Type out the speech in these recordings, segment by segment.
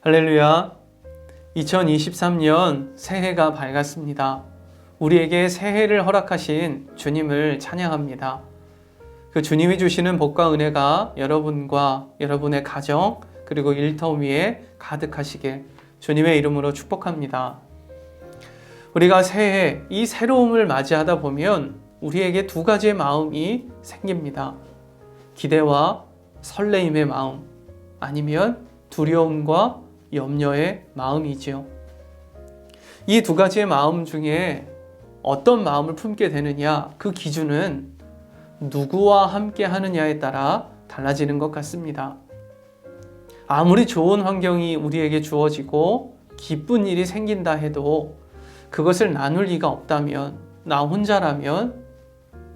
할렐루야. 2023년 새해가 밝았습니다. 우리에게 새해를 허락하신 주님을 찬양합니다. 그 주님이 주시는 복과 은혜가 여러분과 여러분의 가정 그리고 일터 위에 가득하시길 주님의 이름으로 축복합니다. 우리가 새해, 이 새로움을 맞이하다 보면 우리에게 두 가지의 마음이 생깁니다. 기대와 설레임의 마음, 아니면 두려움과 염려의 마음이지요. 이 두 가지의 마음 중에 어떤 마음을 품게 되느냐, 그 기준은 누구와 함께 하느냐에 따라 달라지는 것 같습니다. 아무리 좋은 환경이 우리에게 주어지고 기쁜 일이 생긴다 해도 그것을 나눌 리가 없다면, 나 혼자라면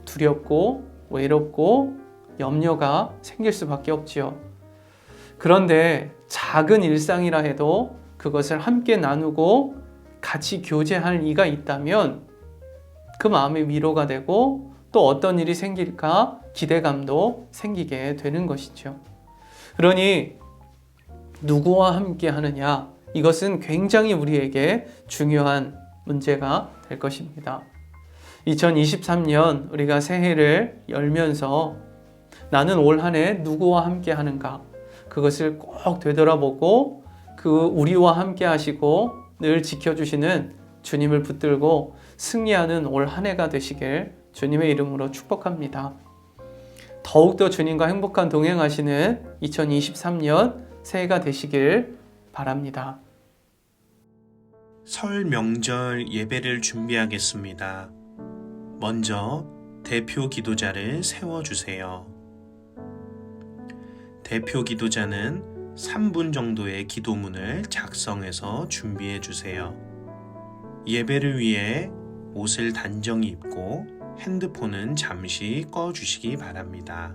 두렵고 외롭고 염려가 생길 수밖에 없지요. 그런데 작은 일상이라 해도 그것을 함께 나누고 같이 교제할 이가 있다면 그 마음의 위로가 되고 또 어떤 일이 생길까 기대감도 생기게 되는 것이죠. 그러니 누구와 함께 하느냐, 이것은 굉장히 우리에게 중요한 문제가 될 것입니다. 2023년 우리가 새해를 열면서 나는 올 한 해 누구와 함께 하는가, 그것을 꼭 되돌아보고 그 우리와 함께 하시고 늘 지켜주시는 주님을 붙들고 승리하는 올 한 해가 되시길 주님의 이름으로 축복합니다. 더욱더 주님과 행복한 동행하시는 2023년 새해가 되시길 바랍니다. 설 명절 예배를 준비하겠습니다. 먼저 대표 기도자를 세워주세요. 대표 기도자는 3분 정도의 기도문을 작성해서 준비해 주세요. 예배를 위해 옷을 단정히 입고 핸드폰은 잠시 꺼 주시기 바랍니다.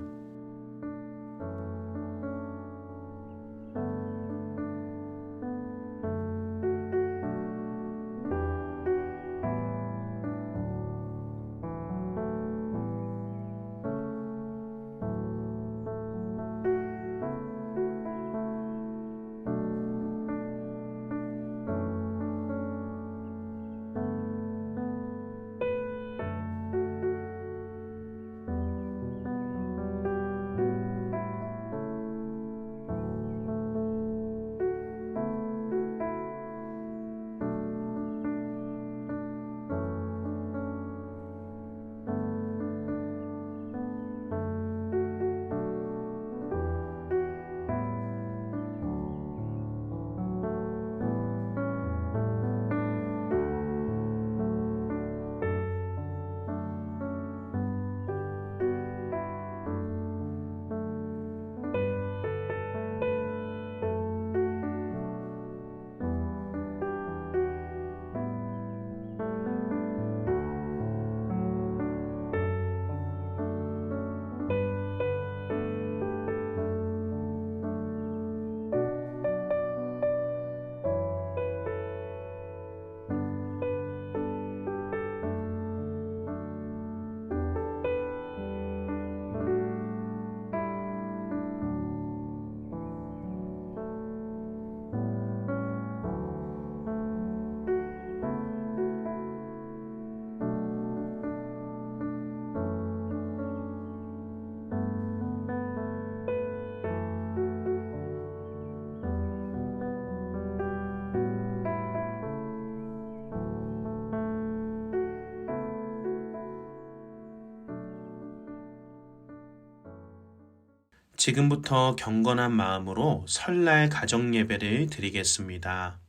지금부터 경건한 마음으로 설날 가정 예배를 드리겠습니다.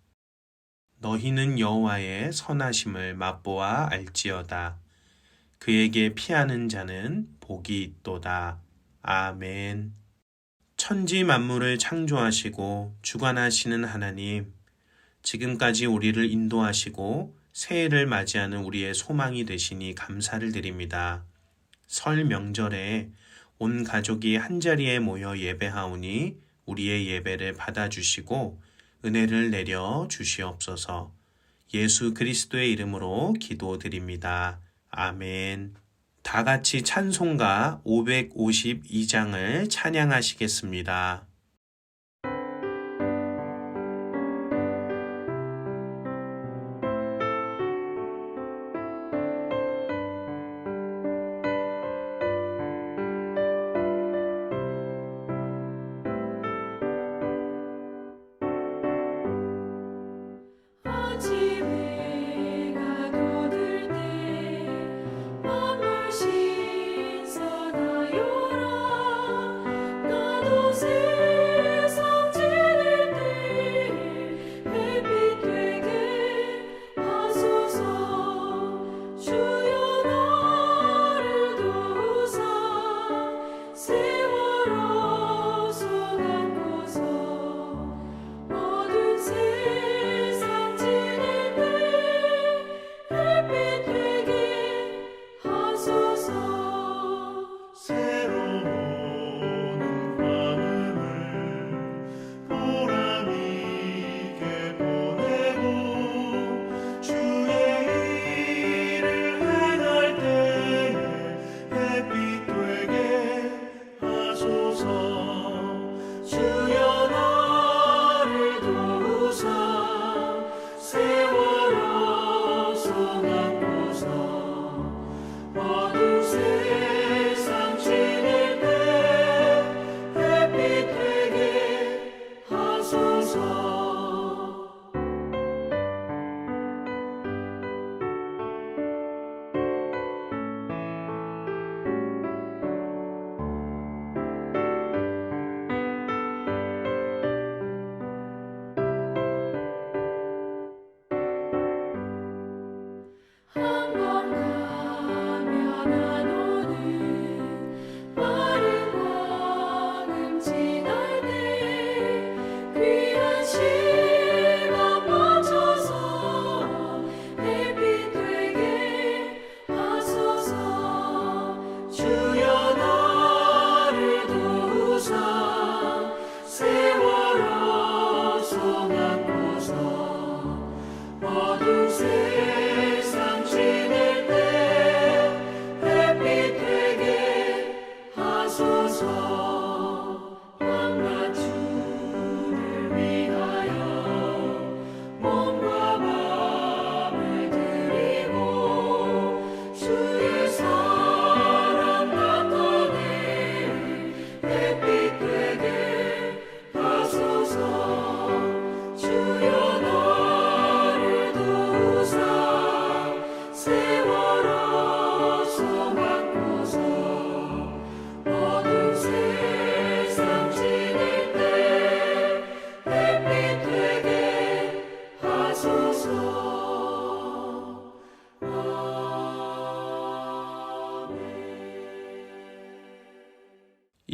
너희는 여호와의 선하심을 맛보아 알지어다. 그에게 피하는 자는 복이 있도다. 아멘. 천지 만물을 창조하시고 주관하시는 하나님, 지금까지 우리를 인도하시고 새해를 맞이하는 우리의 소망이 되시니 감사를 드립니다. 설 명절에 온 가족이 한자리에 모여 예배하오니 우리의 예배를 받아주시고 은혜를 내려 주시옵소서. 예수 그리스도의 이름으로 기도드립니다. 아멘. 다 같이 찬송가 552장을 찬양하시겠습니다.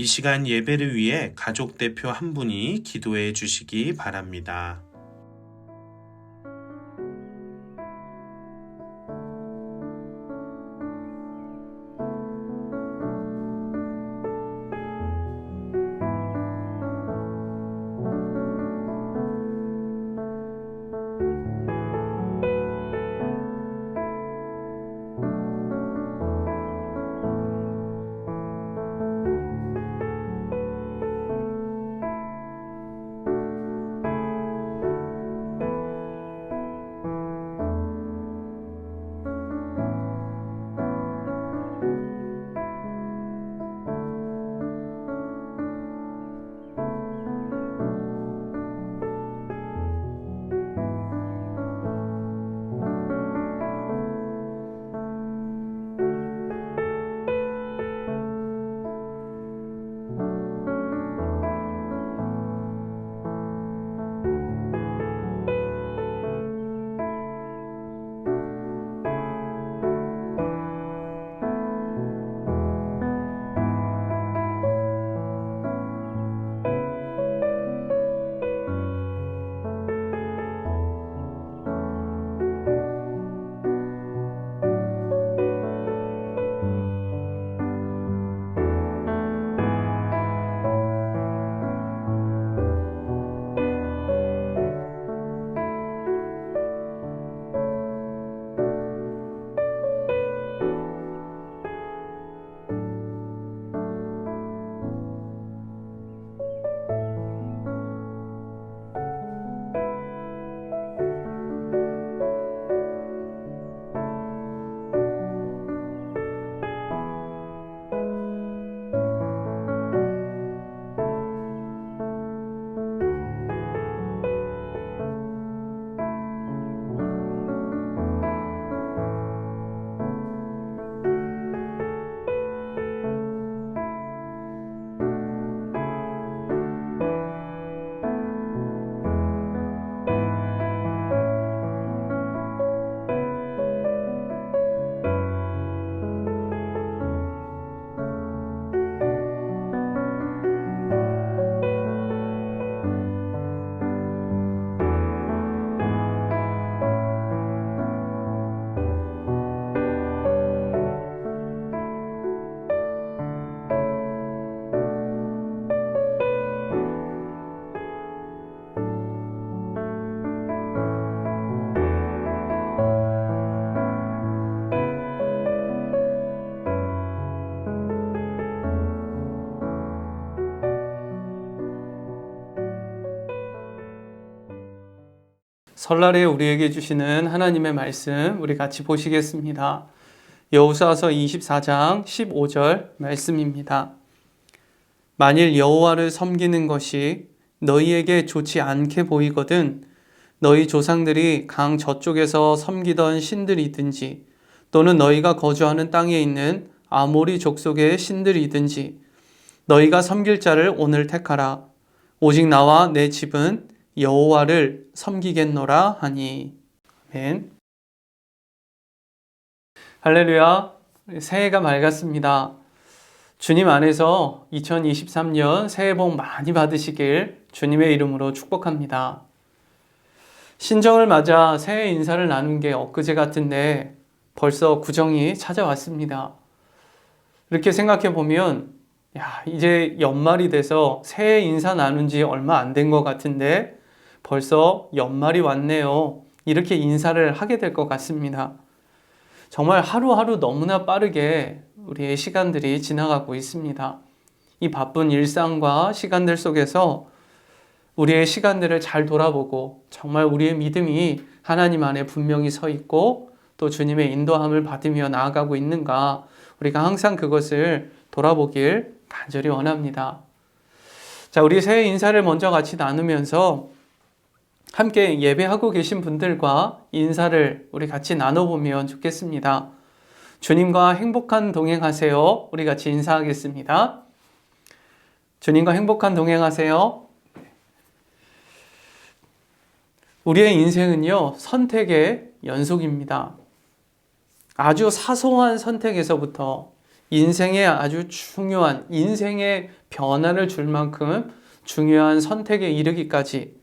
시간 예배를 위해 가족 대표 한 분이 기도해 주시기 바랍니다. 설날에 우리에게 주시는 하나님의 말씀 우리 같이 보시겠습니다. 여호수아서 24장 15절 말씀입니다. 만일 여호와를 섬기는 것이 너희에게 좋지 않게 보이거든 너희 조상들이 강 저쪽에서 섬기던 신들이든지 또는 너희가 거주하는 땅에 있는 아모리 족속의 신들이든지 너희가 섬길 자를 오늘 택하라. 오직 나와 내 집은 여호와를 섬기겠노라 하니. 아멘. 할렐루야. 새해가 맑았습니다. 주님 안에서 2023년 새해 복 많이 받으시길 주님의 이름으로 축복합니다. 신정을 맞아 새해 인사를 나눈 게 엊그제 같은데 벌써 구정이 찾아왔습니다. 이렇게 생각해 보면 이제 연말이 돼서 새해 인사 나눈 지 얼마 안 된 것 같은데 벌써 연말이 왔네요. 이렇게 인사를 하게 될 것 같습니다. 정말 하루하루 너무나 빠르게 우리의 시간들이 지나가고 있습니다. 이 바쁜 일상과 시간들 속에서 우리의 시간들을 잘 돌아보고 정말 우리의 믿음이 하나님 안에 분명히 서 있고 또 주님의 인도함을 받으며 나아가고 있는가 우리가 항상 그것을 돌아보길 간절히 원합니다. 자, 우리 새해 인사를 먼저 같이 나누면서 함께 예배하고 계신 분들과 인사를 우리 같이 나눠보면 좋겠습니다. 주님과 행복한 동행하세요. 우리 같이 인사하겠습니다. 주님과 행복한 동행하세요. 우리의 인생은요, 선택의 연속입니다. 아주 사소한 선택에서부터 인생에 아주 중요한 인생의 변화를 줄 만큼 중요한 선택에 이르기까지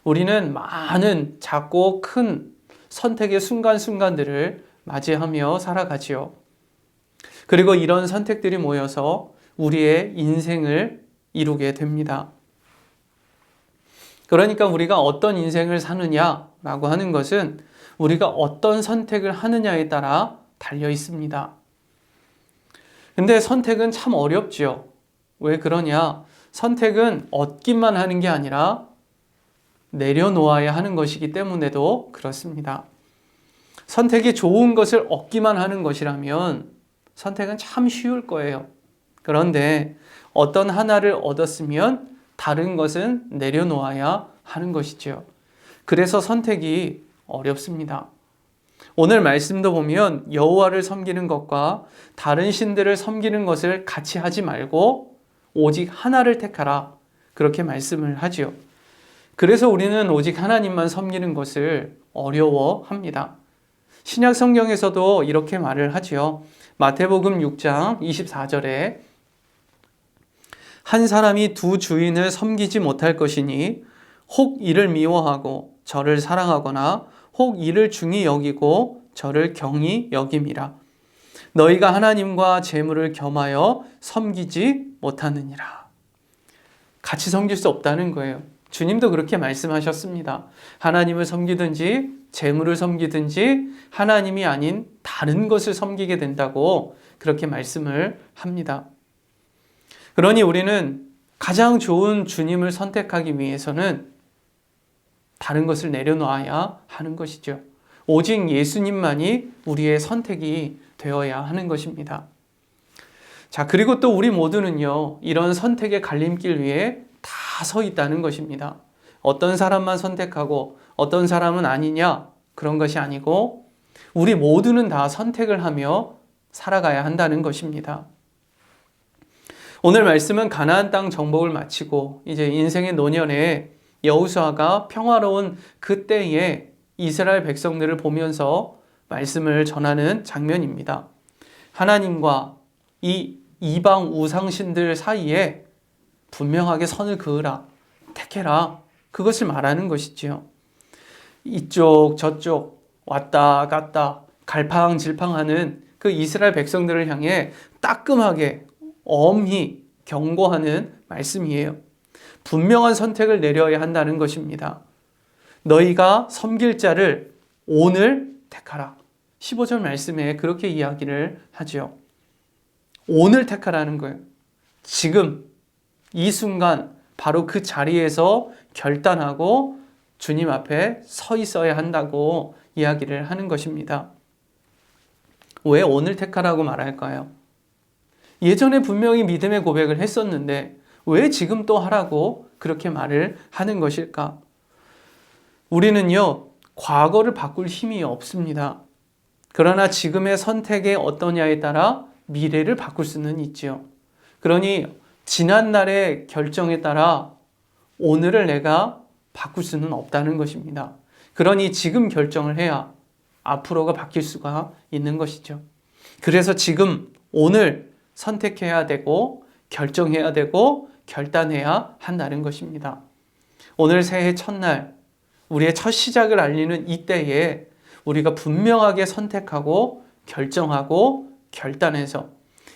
우리는 많은 작고 큰 선택의 순간순간들을 맞이하며 살아가지요. 그리고 이런 선택들이 모여서 우리의 인생을 이루게 됩니다. 그러니까 우리가 어떤 인생을 사느냐라고 하는 것은 우리가 어떤 선택을 하느냐에 따라 달려 있습니다. 근데 선택은 참 어렵지요. 왜 그러냐? 선택은 얻기만 하는 게 아니라 내려놓아야 하는 것이기 때문에도 그렇습니다. 선택이 좋은 것을 얻기만 하는 것이라면 선택은 참 쉬울 거예요. 그런데 어떤 하나를 얻었으면 다른 것은 내려놓아야 하는 것이죠. 그래서 선택이 어렵습니다. 오늘 말씀도 보면 여호와를 섬기는 것과 다른 신들을 섬기는 것을 같이 하지 말고 오직 하나를 택하라. 그렇게 말씀을 하지요. 그래서 우리는 오직 하나님만 섬기는 것을 어려워합니다. 신약 성경에서도 이렇게 말을 하지요. 마태복음 6장 24절에 한 사람이 두 주인을 섬기지 못할 것이니 혹 이를 미워하고 저를 사랑하거나 혹 이를 중히 여기고 저를 경히 여김이라. 너희가 하나님과 재물을 겸하여 섬기지 못하느니라. 같이 섬길 수 없다는 거예요. 주님도 그렇게 말씀하셨습니다. 하나님을 섬기든지 재물을 섬기든지 하나님이 아닌 다른 것을 섬기게 된다고 그렇게 말씀을 합니다. 그러니 우리는 가장 좋은 주님을 선택하기 위해서는 다른 것을 내려놓아야 하는 것이죠. 오직 예수님만이 우리의 선택이 되어야 하는 것입니다. 자, 그리고 또 우리 모두는요, 이런 선택의 갈림길 위에 다 서 있다는 것입니다. 어떤 사람만 선택하고 어떤 사람은 아니냐, 그런 것이 아니고 우리 모두는 다 선택을 하며 살아가야 한다는 것입니다. 오늘 말씀은 가나안 땅 정복을 마치고 이제 인생의 노년에 여호수아가 평화로운 그때에 이스라엘 백성들을 보면서 말씀을 전하는 장면입니다. 하나님과 이 이방 우상신들 사이에 분명하게 선을 그으라, 택해라, 그것을 말하는 것이지요. 이쪽 저쪽 왔다 갔다 갈팡질팡하는 그 이스라엘 백성들을 향해 따끔하게 엄히 경고하는 말씀이에요. 분명한 선택을 내려야 한다는 것입니다. 너희가 섬길 자를 오늘 택하라. 15절 말씀에 그렇게 이야기를 하죠. 오늘 택하라는 거예요. 지금 이 순간 바로 그 자리에서 결단하고 주님 앞에 서 있어야 한다고 이야기를 하는 것입니다. 왜 오늘 택하라고 말할까요? 예전에 분명히 믿음의 고백을 했었는데 왜 지금 또 하라고 그렇게 말을 하는 것일까? 우리는요, 과거를 바꿀 힘이 없습니다. 그러나 지금의 선택이 어떠냐에 따라 미래를 바꿀 수는 있지요. 그러니 지난날의 결정에 따라 오늘을 내가 바꿀 수는 없다는 것입니다. 그러니 지금 결정을 해야 앞으로가 바뀔 수가 있는 것이죠. 그래서 지금 오늘 선택해야 되고 결정해야 되고 결단해야 한다는 것입니다. 오늘 새해 첫날 우리의 첫 시작을 알리는 이때에 우리가 분명하게 선택하고 결정하고 결단해서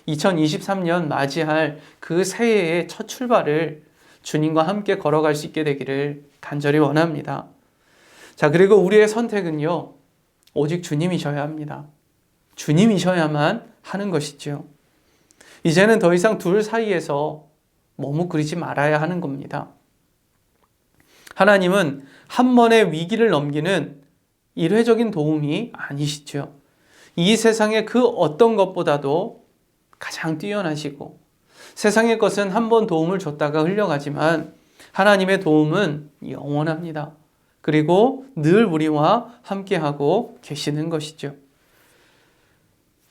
2023년 맞이할 그 새해의 첫 출발을 주님과 함께 걸어갈 수 있게 되기를 간절히 원합니다. 자, 그리고 우리의 선택은요, 오직 주님이셔야 합니다. 주님이셔야만 하는 것이죠. 이제는 더 이상 둘 사이에서 머뭇거리지 말아야 하는 겁니다. 하나님은 한 번의 위기를 넘기는 일회적인 도움이 아니시죠. 이 세상의 그 어떤 것보다도 가장 뛰어나시고 세상의 것은 한 번 도움을 줬다가 흘려가지만 하나님의 도움은 영원합니다. 그리고 늘 우리와 함께하고 계시는 것이죠.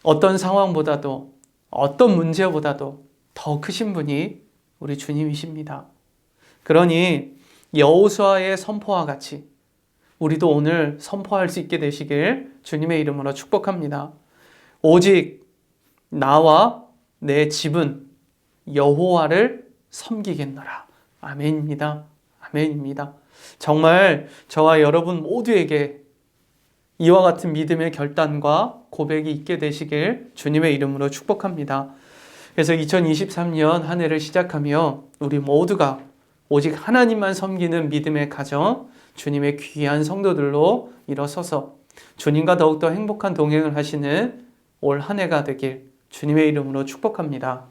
어떤 상황보다도 어떤 문제보다도 더 크신 분이 우리 주님이십니다. 그러니 여호수아의 선포와 같이 우리도 오늘 선포할 수 있게 되시길 주님의 이름으로 축복합니다. 오직 나와 내 집은 여호와를 섬기겠노라. 아멘입니다. 아멘입니다. 정말 저와 여러분 모두에게 이와 같은 믿음의 결단과 고백이 있게 되시길 주님의 이름으로 축복합니다. 그래서 2023년 한 해를 시작하며 우리 모두가 오직 하나님만 섬기는 믿음의 가정, 주님의 귀한 성도들로 일어서서 주님과 더욱더 행복한 동행을 하시는 올 한 해가 되길 주님의 이름으로 축복합니다.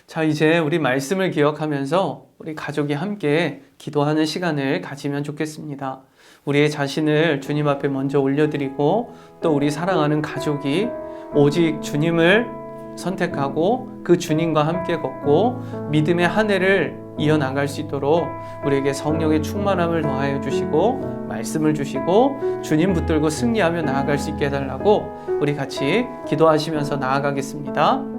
자, 이제 우리 말씀을 기억하면서 우리 가족이 함께 기도하는 시간을 가지면 좋겠습니다. 우리의 자신을 주님 앞에 먼저 올려드리고 또 우리 사랑하는 가족이 오직 주님을 선택하고 그 주님과 함께 걷고 믿음의 한 해를 이어나갈 수 있도록 우리에게 성령의 충만함을 더하여 주시고 말씀을 주시고 주님 붙들고 승리하며 나아갈 수 있게 해달라고 우리 같이 기도하시면서 나아가겠습니다.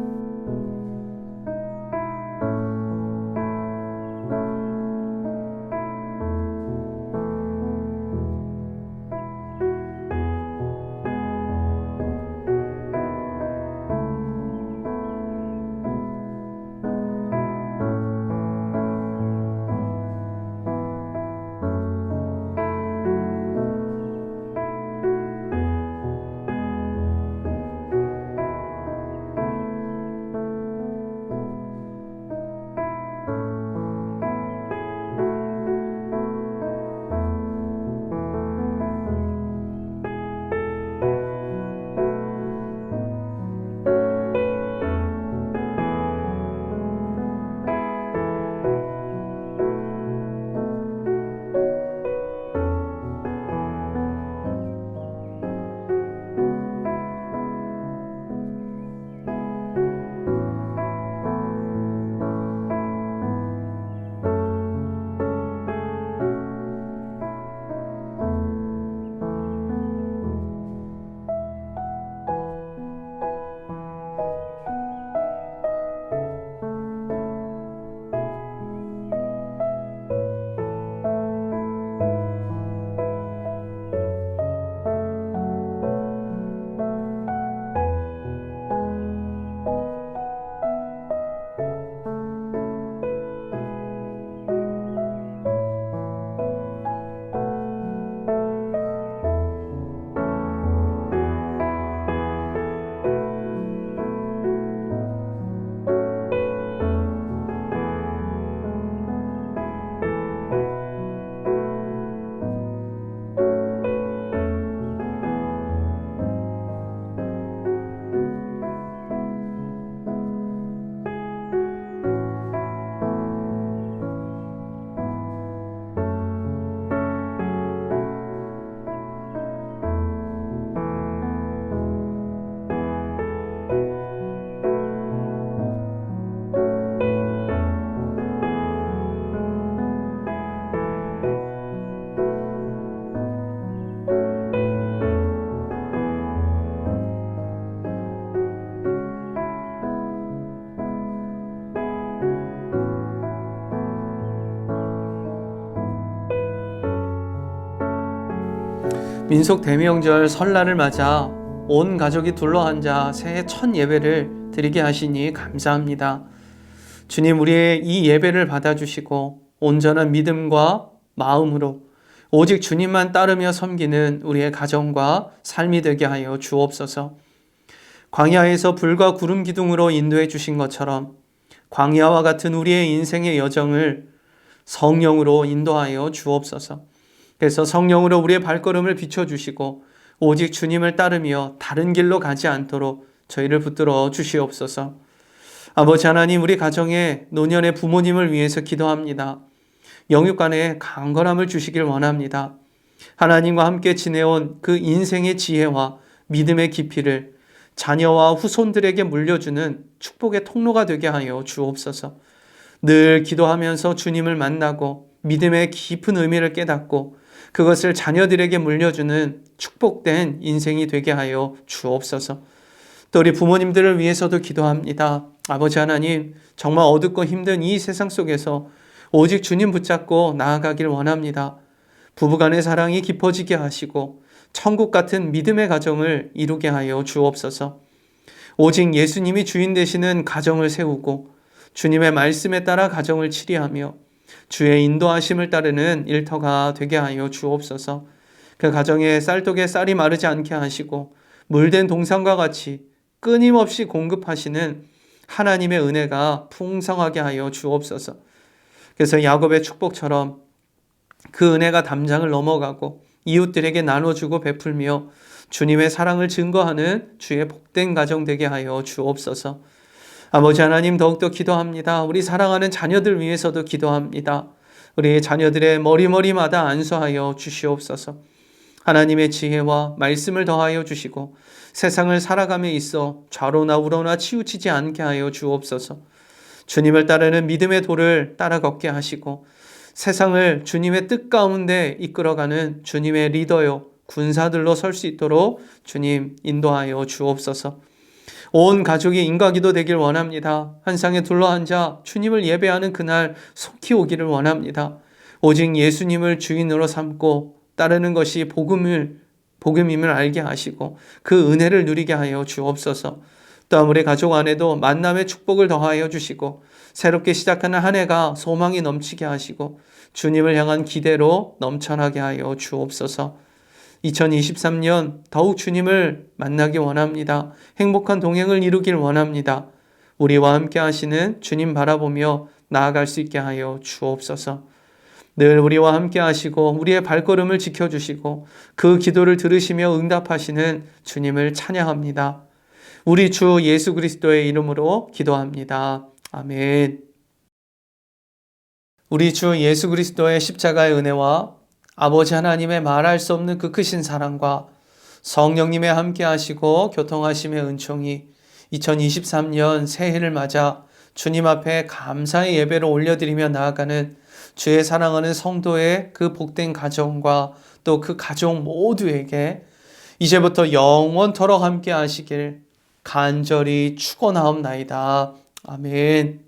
민속 대명절 설날을 맞아 온 가족이 둘러앉아 새해 첫 예배를 드리게 하시니 감사합니다. 주님, 우리의 이 예배를 받아주시고 온전한 믿음과 마음으로 오직 주님만 따르며 섬기는 우리의 가정과 삶이 되게 하여 주옵소서. 광야에서 불과 구름 기둥으로 인도해 주신 것처럼 광야와 같은 우리의 인생의 여정을 성령으로 인도하여 주옵소서. 그래서 성령으로 우리의 발걸음을 비춰주시고 오직 주님을 따르며 다른 길로 가지 않도록 저희를 붙들어 주시옵소서. 아버지 하나님, 우리 가정의 노년의 부모님을 위해서 기도합니다. 영육간에 강건함을 주시길 원합니다. 하나님과 함께 지내온 그 인생의 지혜와 믿음의 깊이를 자녀와 후손들에게 물려주는 축복의 통로가 되게 하여 주옵소서. 늘 기도하면서 주님을 만나고 믿음의 깊은 의미를 깨닫고 그것을 자녀들에게 물려주는 축복된 인생이 되게 하여 주옵소서. 또 우리 부모님들을 위해서도 기도합니다. 아버지 하나님, 정말 어둡고 힘든 이 세상 속에서 오직 주님 붙잡고 나아가길 원합니다. 부부간의 사랑이 깊어지게 하시고 천국 같은 믿음의 가정을 이루게 하여 주옵소서. 오직 예수님이 주인 되시는 가정을 세우고 주님의 말씀에 따라 가정을 치리하며 주의 인도하심을 따르는 일터가 되게 하여 주옵소서. 그 가정에 쌀독에 쌀이 마르지 않게 하시고 물된 동산과 같이 끊임없이 공급하시는 하나님의 은혜가 풍성하게 하여 주옵소서. 그래서 야곱의 축복처럼 그 은혜가 담장을 넘어가고 이웃들에게 나눠주고 베풀며 주님의 사랑을 증거하는 주의 복된 가정 되게 하여 주옵소서. 아버지 하나님, 더욱더 기도합니다. 우리 사랑하는 자녀들 위해서도 기도합니다. 우리 자녀들의 머리마다 안수하여 주시옵소서. 하나님의 지혜와 말씀을 더하여 주시고 세상을 살아감에 있어 좌로나 우로나 치우치지 않게 하여 주옵소서. 주님을 따르는 믿음의 도를 따라 걷게 하시고 세상을 주님의 뜻 가운데 이끌어가는 주님의 리더요 군사들로 설 수 있도록 주님 인도하여 주옵소서. 온 가족이 인과기도 되길 원합니다. 한 상에 둘러앉아 주님을 예배하는 그날 속히 오기를 원합니다. 오직 예수님을 주인으로 삼고 따르는 것이 복음임을 알게 하시고 그 은혜를 누리게 하여 주옵소서. 또한 우리 가족 안에도 만남의 축복을 더하여 주시고 새롭게 시작하는 한 해가 소망이 넘치게 하시고 주님을 향한 기대로 넘쳐나게 하여 주옵소서. 2023년 더욱 주님을 만나기 원합니다. 행복한 동행을 이루길 원합니다. 우리와 함께 하시는 주님 바라보며 나아갈 수 있게 하여 주옵소서. 늘 우리와 함께 하시고 우리의 발걸음을 지켜주시고 그 기도를 들으시며 응답하시는 주님을 찬양합니다. 우리 주 예수 그리스도의 이름으로 기도합니다. 아멘. 우리 주 예수 그리스도의 십자가의 은혜와 아버지 하나님의 말할 수 없는 그 크신 사랑과 성령님의 함께 하시고 교통하심의 은총이 2023년 새해를 맞아 주님 앞에 감사의 예배를 올려드리며 나아가는 주의 사랑하는 성도의 그 복된 가정과 또 그 가족 모두에게 이제부터 영원토록 함께 하시길 간절히 축원하옵나이다. 아멘.